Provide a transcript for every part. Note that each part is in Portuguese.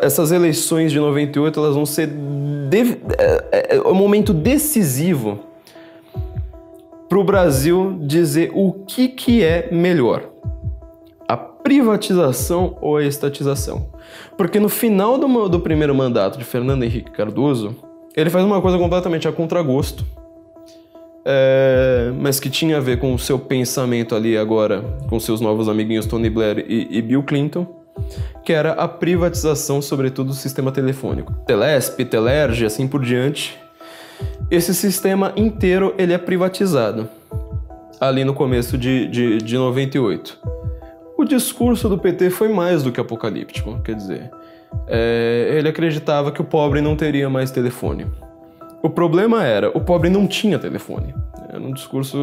essas eleições de 98, elas vão ser um momento decisivo para o Brasil dizer o que é melhor. A privatização ou a estatização. Porque no final do primeiro mandato de Fernando Henrique Cardoso, ele faz uma coisa completamente a contragosto, mas que tinha a ver com o seu pensamento ali agora, com seus novos amiguinhos Tony Blair e Bill Clinton, que era a privatização, sobretudo, do sistema telefônico. Telesp, Telerge, assim por diante. Esse sistema inteiro ele é privatizado, ali no começo de 98. O discurso do PT foi mais do que apocalíptico, quer dizer, ele acreditava que o pobre não teria mais telefone. O problema era, o pobre não tinha telefone. Era um discurso,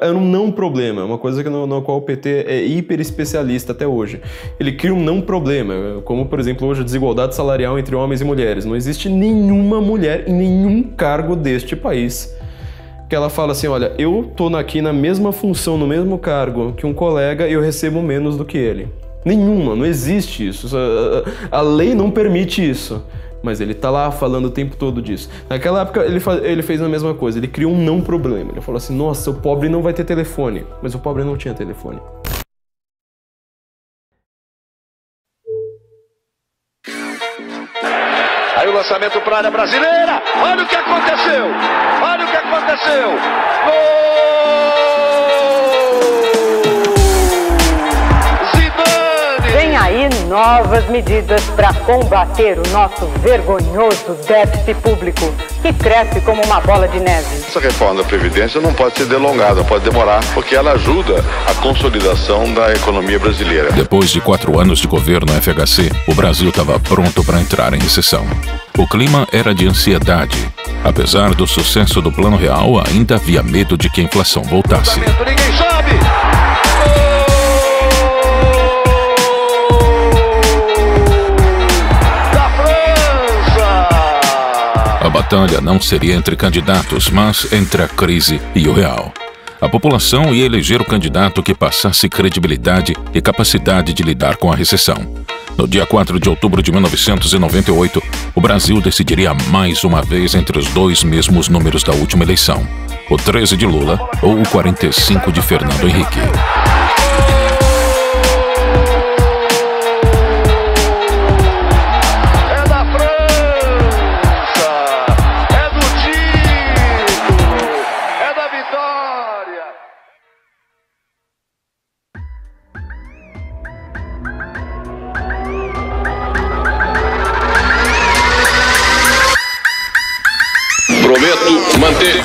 era um não problema, uma coisa no qual o PT é hiper especialista até hoje. Ele cria um não problema, como por exemplo hoje a desigualdade salarial entre homens e mulheres. Não existe nenhuma mulher em nenhum cargo deste país que ela fala assim, olha, eu tô aqui na mesma função, no mesmo cargo que um colega e eu recebo menos do que ele. Nenhuma, não existe isso. A lei não permite isso. Mas ele tá lá falando o tempo todo disso. Naquela época ele fez a mesma coisa, ele criou um não problema. Ele falou assim, nossa, o pobre não vai ter telefone. Mas o pobre não tinha telefone. Aí o lançamento para a área brasileira. Olha o que aconteceu. Olha o que aconteceu. Gol! Zidane! Vem aí novas medidas para combater o nosso vergonhoso déficit público, que cresce como uma bola de neve. Essa reforma da Previdência não pode ser delongada, pode demorar, porque ela ajuda a consolidação da economia brasileira. Depois de 4 anos de governo FHC, o Brasil estava pronto para entrar em recessão. O clima era de ansiedade. Apesar do sucesso do Plano Real, ainda havia medo de que a inflação voltasse. Ninguém sabe! A batalha não seria entre candidatos, mas entre a crise e o real. A população ia eleger o candidato que passasse credibilidade e capacidade de lidar com a recessão. No dia 4 de outubro de 1998, o Brasil decidiria mais uma vez entre os dois mesmos números da última eleição, o 13 de Lula ou o 45 de Fernando Henrique. Prometo manter,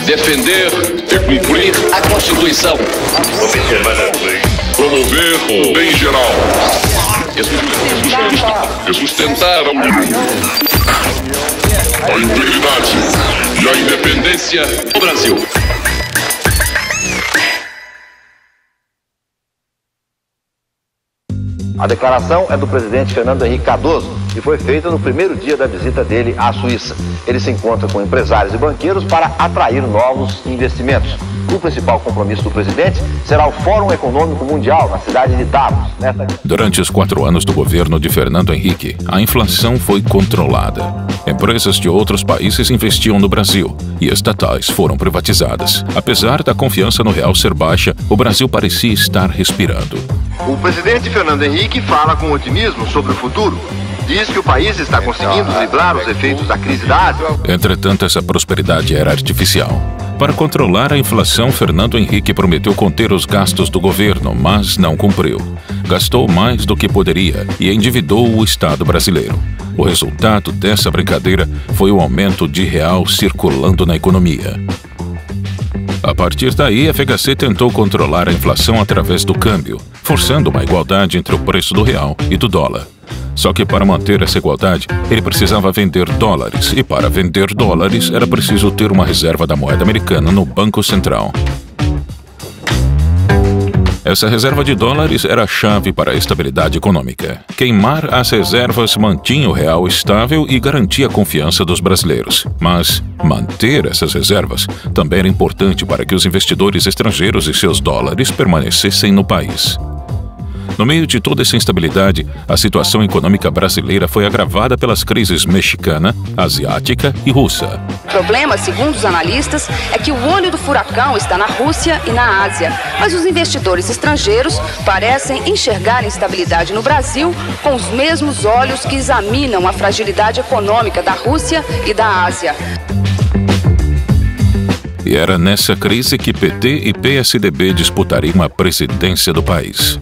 defender e cumprir a Constituição. Promover o bem geral. E sustentar A integridade e a independência do Brasil. A declaração é do presidente Fernando Henrique Cardoso e foi feita no primeiro dia da visita dele à Suíça. Ele se encontra com empresários e banqueiros para atrair novos investimentos. O principal compromisso do presidente será o Fórum Econômico Mundial na cidade de Davos. Durante os 4 anos do governo de Fernando Henrique, a inflação foi controlada. Empresas de outros países investiam no Brasil e estatais foram privatizadas. Apesar da confiança no real ser baixa, o Brasil parecia estar respirando. O presidente Fernando Henrique fala com otimismo sobre o futuro. Diz que o país está conseguindo driblar os efeitos da crise da Ásia. Entretanto, essa prosperidade era artificial. Para controlar a inflação, Fernando Henrique prometeu conter os gastos do governo, mas não cumpriu. Gastou mais do que poderia e endividou o Estado brasileiro. O resultado dessa brincadeira foi o aumento de real circulando na economia. A partir daí, a FHC tentou controlar a inflação através do câmbio, forçando uma igualdade entre o preço do real e do dólar. Só que para manter essa igualdade, ele precisava vender dólares, e para vender dólares era preciso ter uma reserva da moeda americana no Banco Central. Essa reserva de dólares era a chave para a estabilidade econômica. Queimar as reservas mantinha o real estável e garantia a confiança dos brasileiros. Mas manter essas reservas também era importante para que os investidores estrangeiros e seus dólares permanecessem no país. No meio de toda essa instabilidade, a situação econômica brasileira foi agravada pelas crises mexicana, asiática e russa. O problema, segundo os analistas, é que o olho do furacão está na Rússia e na Ásia. Mas os investidores estrangeiros parecem enxergar a instabilidade no Brasil com os mesmos olhos que examinam a fragilidade econômica da Rússia e da Ásia. E era nessa crise que PT e PSDB disputariam a presidência do país.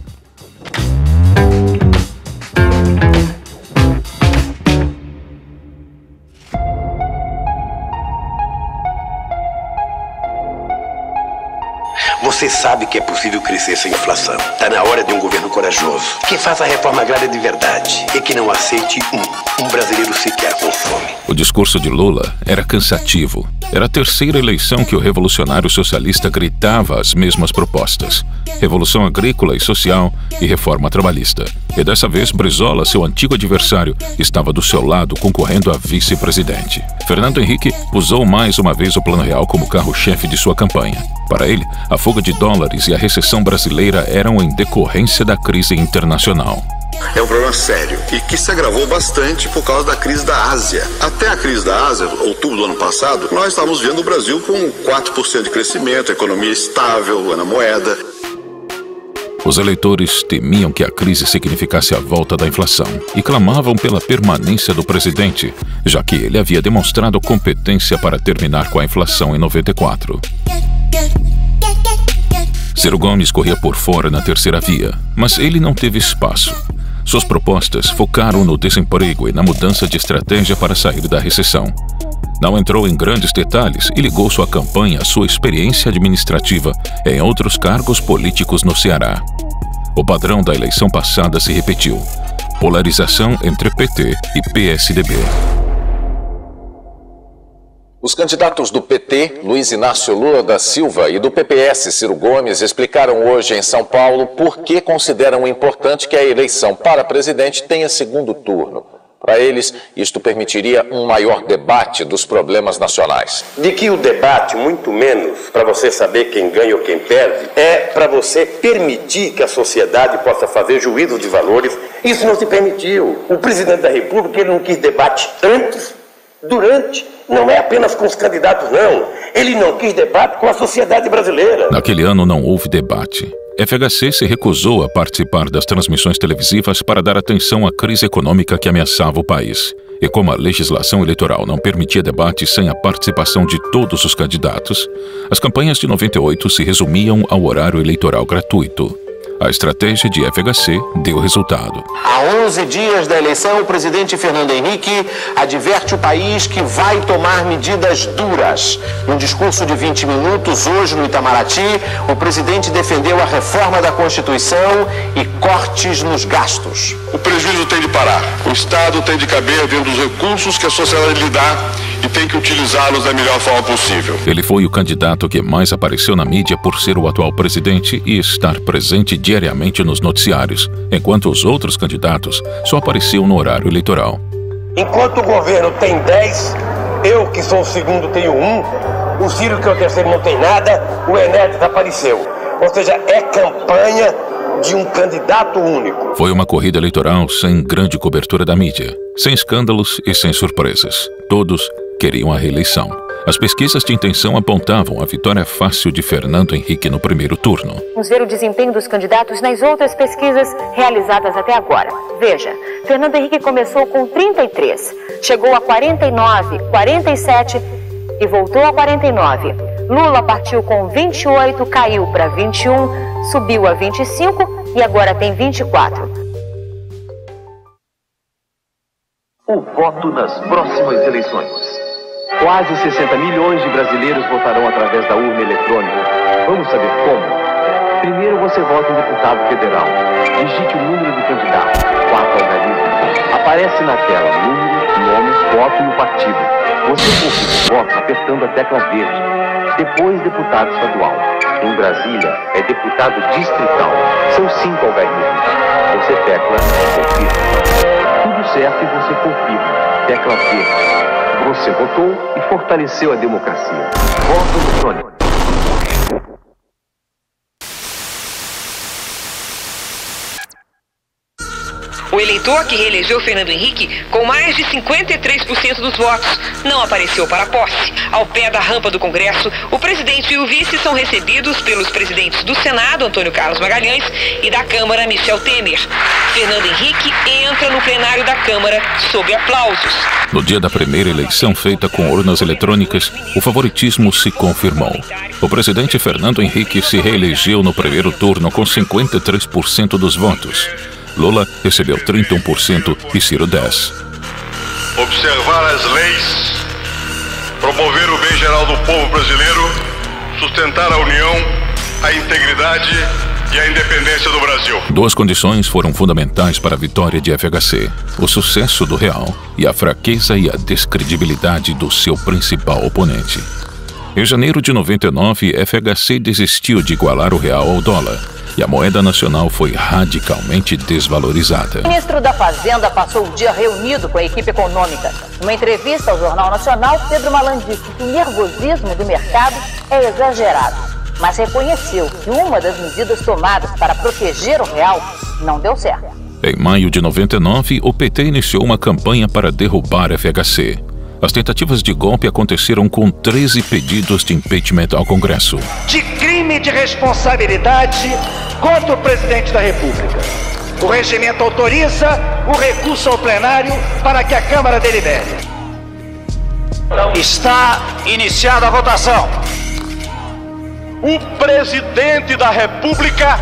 Você sabe que é possível crescer sem inflação. Está na hora de um governo corajoso, que faça a reforma agrária de verdade e que não aceite um brasileiro sequer com fome. O discurso de Lula era cansativo. Era a terceira eleição que o revolucionário socialista gritava as mesmas propostas: revolução agrícola e social e reforma trabalhista. E dessa vez, Brizola, seu antigo adversário, estava do seu lado concorrendo a vice-presidente. Fernando Henrique usou mais uma vez o Plano Real como carro-chefe de sua campanha. Para ele, a fuga de dólares e a recessão brasileira eram em decorrência da crise internacional. É um problema sério e que se agravou bastante por causa da crise da Ásia. Até a crise da Ásia, outubro do ano passado, nós estávamos vendo o Brasil com 4% de crescimento, economia estável na moeda. Os eleitores temiam que a crise significasse a volta da inflação e clamavam pela permanência do presidente, já que ele havia demonstrado competência para terminar com a inflação em 94. Ciro Gomes corria por fora na terceira via, mas ele não teve espaço. Suas propostas focaram no desemprego e na mudança de estratégia para sair da recessão. Não entrou em grandes detalhes e ligou sua campanha à sua experiência administrativa em outros cargos políticos no Ceará. O padrão da eleição passada se repetiu: polarização entre PT e PSDB. Os candidatos do PT, Luiz Inácio Lula da Silva, e do PPS, Ciro Gomes, explicaram hoje em São Paulo por que consideram importante que a eleição para presidente tenha segundo turno. Para eles, isto permitiria um maior debate dos problemas nacionais. De que o debate, muito menos para você saber quem ganha ou quem perde, é para você permitir que a sociedade possa fazer juízo de valores. Isso não se permitiu. O presidente da República, ele não quis debate antes, durante, não é apenas com os candidatos, não. Ele não quis debate com a sociedade brasileira. Naquele ano não houve debate. FHC se recusou a participar das transmissões televisivas para dar atenção à crise econômica que ameaçava o país. E como a legislação eleitoral não permitia debate sem a participação de todos os candidatos, as campanhas de 98 se resumiam ao horário eleitoral gratuito. A estratégia de FHC deu resultado. Há 11 dias da eleição, o presidente Fernando Henrique adverte o país que vai tomar medidas duras. Num discurso de 20 minutos, hoje no Itamaraty, o presidente defendeu a reforma da Constituição e cortes nos gastos. O prejuízo tem de parar. O Estado tem de caber dentro dos recursos que a sociedade lhe dá e tem que utilizá-los da melhor forma possível. Ele foi o candidato que mais apareceu na mídia por ser o atual presidente e estar presente diariamente nos noticiários, enquanto os outros candidatos só apareciam no horário eleitoral. Enquanto o governo tem 10, eu que sou o segundo tenho 1, o Ciro que é o terceiro não tem nada, o Enéas desapareceu. Ou seja, é campanha de um candidato único. Foi uma corrida eleitoral sem grande cobertura da mídia, sem escândalos e sem surpresas. Todos queriam a reeleição. As pesquisas de intenção apontavam a vitória fácil de Fernando Henrique no primeiro turno. Vamos ver o desempenho dos candidatos nas outras pesquisas realizadas até agora. Veja, Fernando Henrique começou com 33, chegou a 49, 47 e voltou a 49. Lula partiu com 28, caiu para 21, subiu a 25 e agora tem 24. O voto nas próximas eleições. Quase 60 milhões de brasileiros votarão através da urna eletrônica. Vamos saber como? Primeiro você vota em deputado federal. Digite o número do candidato, 4 algarismos. Aparece na tela número, nome, voto e o partido. Você confirma o voto apertando a tecla verde. Depois deputado estadual. Em Brasília é deputado distrital. São 5 algarismos. Você tecla confirma. Tudo certo e você confirma. Tecla verde. Você votou e fortaleceu a democracia. Voto eletrônico. O eleitor que reelegeu Fernando Henrique com mais de 53% dos votos não apareceu para a posse. Ao pé da rampa do Congresso, o presidente e o vice são recebidos pelos presidentes do Senado, Antônio Carlos Magalhães, e da Câmara, Michel Temer. Fernando Henrique entra no plenário da Câmara sob aplausos. No dia da primeira eleição feita com urnas eletrônicas, o favoritismo se confirmou. O presidente Fernando Henrique se reelegeu no primeiro turno com 53% dos votos. Lula recebeu 31% e Ciro 10%. Observar as leis, promover o bem geral do povo brasileiro, sustentar a união, a integridade e a independência do Brasil. Duas condições foram fundamentais para a vitória de FHC: o sucesso do real e a fraqueza e a descredibilidade do seu principal oponente. Em janeiro de 99, FHC desistiu de igualar o real ao dólar e a moeda nacional foi radicalmente desvalorizada. O ministro da Fazenda passou o dia reunido com a equipe econômica. Numa entrevista ao Jornal Nacional, Pedro Malan disse que o nervosismo do mercado é exagerado, mas reconheceu que uma das medidas tomadas para proteger o real não deu certo. Em maio de 99, o PT iniciou uma campanha para derrubar a FHC. As tentativas de golpe aconteceram com 13 pedidos de impeachment ao Congresso. De crime de responsabilidade contra o presidente da República. O regimento autoriza o recurso ao plenário para que a Câmara delibere. Está iniciada a votação. O presidente da República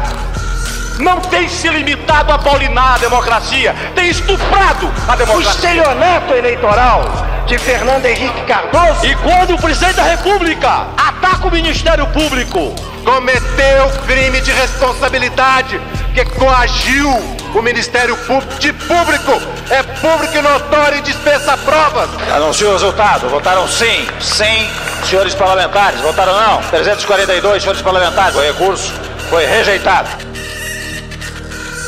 não tem se limitado a paulinar a democracia, tem estuprado a democracia. O estelionato eleitoral de Fernando Henrique Cardoso. E quando o presidente da República ataca o Ministério Público, cometeu crime de responsabilidade, que coagiu o Ministério Público. De público, é público e notório e dispensa provas. Anuncio o resultado. Votaram sim. 100 senhores parlamentares. Votaram não. 342 senhores parlamentares. O recurso foi rejeitado.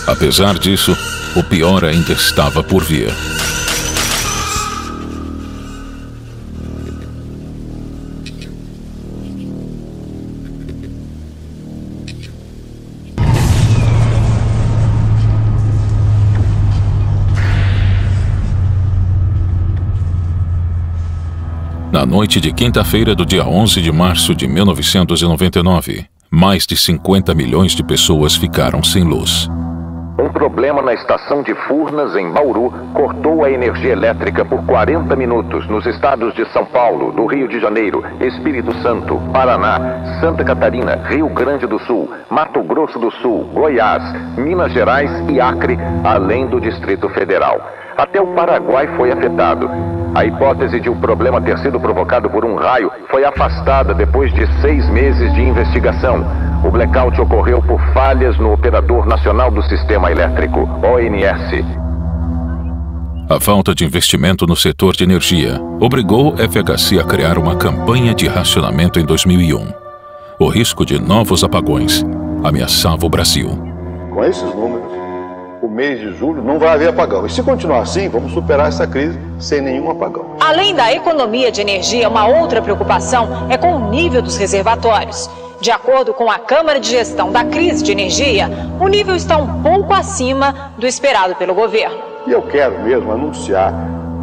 Apesar disso, o pior ainda estava por vir. Na noite de quinta-feira do dia 11 de março de 1999, mais de 50 milhões de pessoas ficaram sem luz. Um problema na estação de Furnas, em Bauru, cortou a energia elétrica por 40 minutos nos estados de São Paulo, do Rio de Janeiro, Espírito Santo, Paraná, Santa Catarina, Rio Grande do Sul, Mato Grosso do Sul, Goiás, Minas Gerais e Acre, além do Distrito Federal. Até o Paraguai foi afetado. A hipótese de o problema ter sido provocado por um raio foi afastada depois de 6 meses de investigação. O blackout ocorreu por falhas no Operador Nacional do Sistema Elétrico, ONS. A falta de investimento no setor de energia obrigou a FHC a criar uma campanha de racionamento em 2001. O risco de novos apagões ameaçava o Brasil. Com esses números, o mês de julho não vai haver apagão. E se continuar assim, vamos superar essa crise sem nenhum apagão. Além da economia de energia, uma outra preocupação é com o nível dos reservatórios. De acordo com a Câmara de Gestão da Crise de Energia, o nível está um pouco acima do esperado pelo governo. E eu quero mesmo anunciar,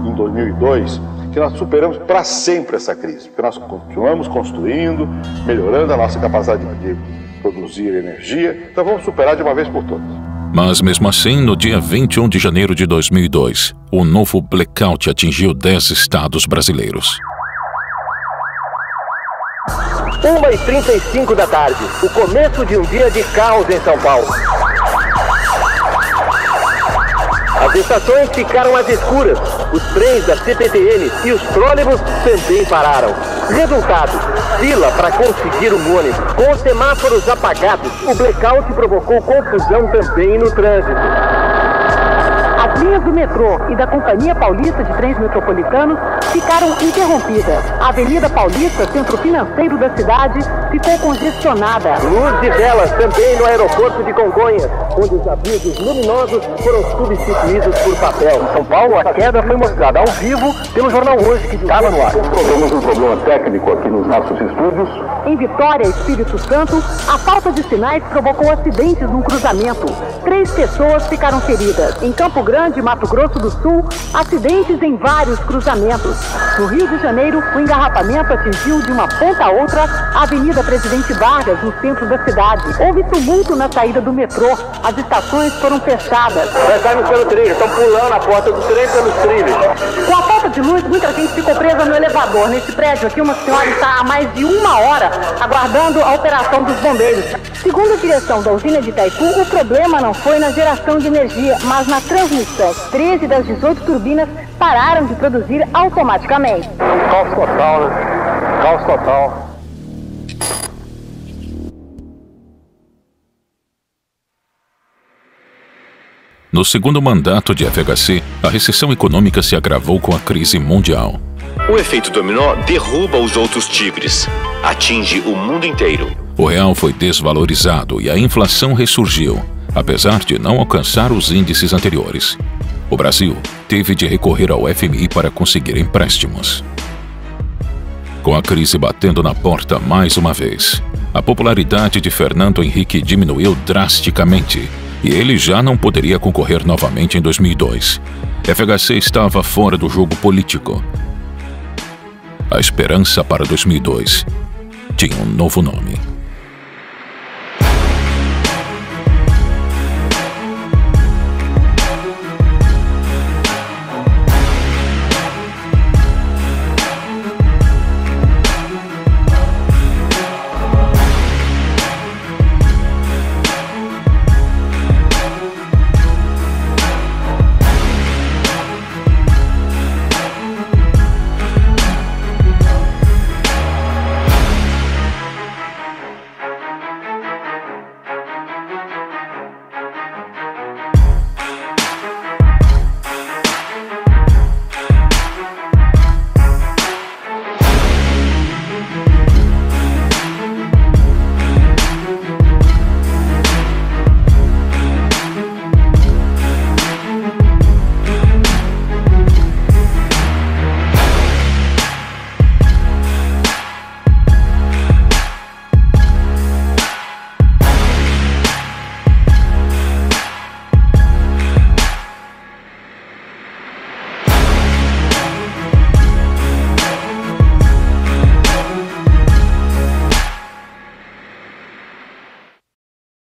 em 2002, que nós superamos para sempre essa crise, porque nós continuamos construindo, melhorando a nossa capacidade de produzir energia, então vamos superar de uma vez por todas. Mas mesmo assim, no dia 21 de janeiro de 2002, o novo blackout atingiu 10 estados brasileiros. 1h35 da tarde, o começo de um dia de caos em São Paulo. As estações ficaram às escuras, os trens da CPTM e os trólebus também pararam. Resultado, fila para conseguir um ônibus. Com os semáforos apagados, o blackout provocou confusão também no trânsito. As As linhas do metrô e da Companhia Paulista de Trens Metropolitanos ficaram interrompidas. A Avenida Paulista, centro financeiro da cidade, ficou congestionada. Luz de velas também no aeroporto de Congonhas, onde os avisos luminosos foram substituídos por papel. Em São Paulo, a queda foi mostrada ao vivo pelo Jornal Hoje, que estava no ar. Temos um problema técnico aqui nos nossos estúdios. Em Vitória, Espírito Santo, a falta de sinais provocou acidentes num cruzamento. 3 pessoas ficaram feridas. Em Campo Grande, Mato Grosso do Sul, acidentes em vários cruzamentos. No Rio de Janeiro, o engarrafamento atingiu de uma ponta a outra a Avenida Presidente Vargas, no centro da cidade. Houve tumulto na saída do metrô. As estações foram fechadas. Nós saímos pelo trilho, estão pulando a porta do trem pelos trilhos. Com a falta de luz, muita gente ficou presa no elevador. Nesse prédio aqui, uma senhora está há mais de 1 hora aguardando a operação dos bombeiros. Segundo a direção da usina de Itaipu, o problema não foi na geração de energia, mas na transmissão. 13 das 18 turbinas pararam de produzir automaticamente. Um caos total, né? Caos total. No segundo mandato de FHC, a recessão econômica se agravou com a crise mundial. O efeito dominó derruba os outros tigres, atinge o mundo inteiro. O real foi desvalorizado e a inflação ressurgiu, apesar de não alcançar os índices anteriores. O Brasil teve de recorrer ao FMI para conseguir empréstimos. Com a crise batendo na porta mais uma vez, a popularidade de Fernando Henrique diminuiu drasticamente e ele já não poderia concorrer novamente em 2002. FHC estava fora do jogo político. A esperança para 2002 tinha um novo nome.